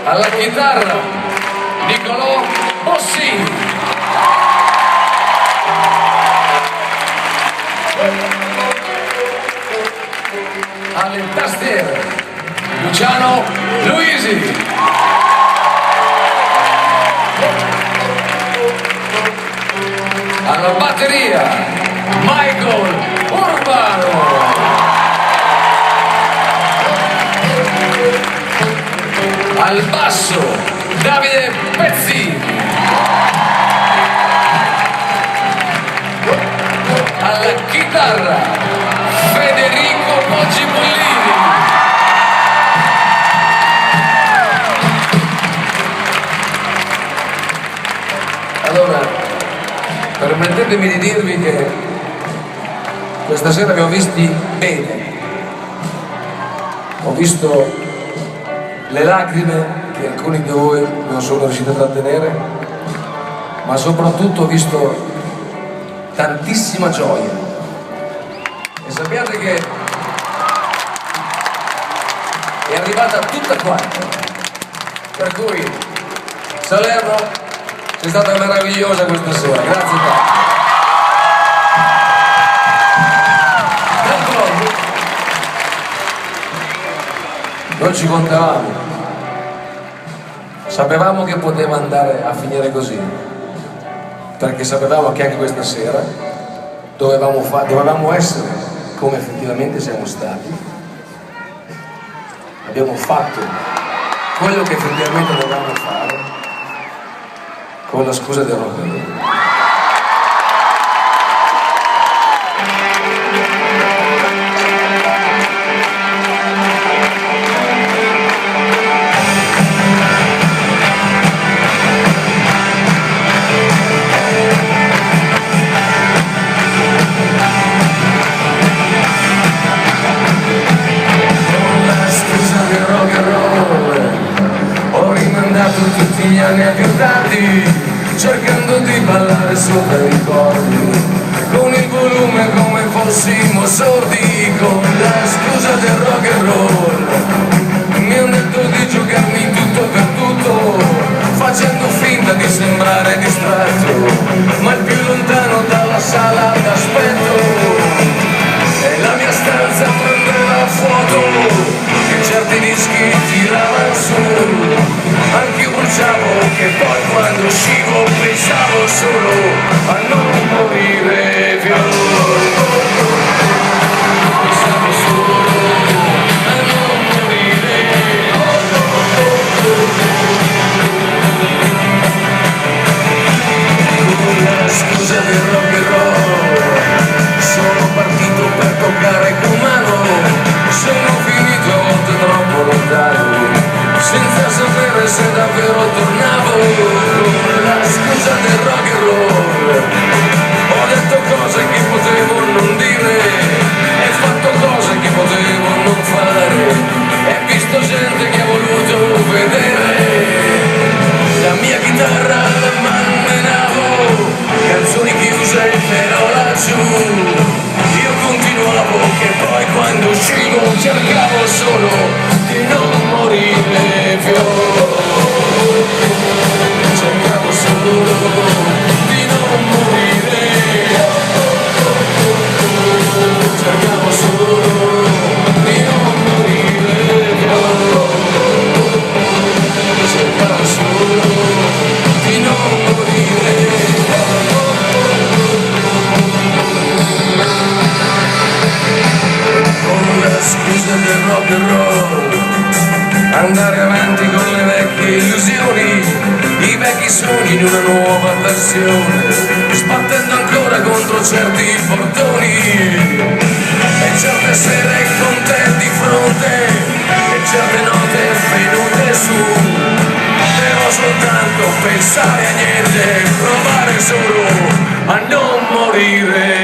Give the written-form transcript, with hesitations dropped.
Alla chitarra Nicolò Bossi. Alle tastiere Luciano Luisi. Alla batteria Michael Urbano. Al basso Davide Pezzini. Alla chitarra Federico Poggi Bollini. Allora, permettetemi di dirvi che questa sera vi ho visti bene. Ho visto le lacrime che alcuni di voi non sono riusciti a trattenere, ma soprattutto ho visto tantissima gioia. E sappiate che è arrivata tutta quanta. Per cui Salerno, sei stata meravigliosa questa sera, grazie tanto. Noi ci contavamo, sapevamo che poteva andare così, perché sapevamo che anche questa sera dovevamo essere come effettivamente siamo stati. Abbiamo fatto quello che effettivamente dovevamo fare, con la scusa del rock and roll. Tutti gli anni più tardi, cercando di ballare sopra i ricordi, con il volume come fossimo sordi, con la scusa del rock and roll. Mi hanno detto di giocarmi in tutto per tutto, facendo finta di sembrare distratto, ma il più lontano dalla sala d'aspetto e la mia stanza prendeva fuoco, e certi dischi tiravano su. Anch'io bruciavo, che poi quando uscivo pensavo solo a non morire più. Pensavo solo a non morire. Con la scusa del rock and roll sono partito per toccare con mano, sono finito a volte troppo lontano, senza sapere se davvero tornavo. Con la scusa del rock and roll ho detto cose che potevo non dire e fatto cose che potevo non fare, e visto gente che ha voluto vedere la mia chitarra, ma non menavo canzoni chiuse però laggiù io continuavo, che poi quando uscivo cercavo solo di non morire più. Cercavo solo di non morire. Cercavo solo di non morire più. Cercavo solo di non morire. Con la scusa del rock and roll, andare avanti con le vecchie illusioni, i vecchi sogni in una nuova versione, sbattendo ancora contro certi portoni, e certe sere con te di fronte, e certe note venute su. Devo soltanto pensare a niente, provare solo a non morire.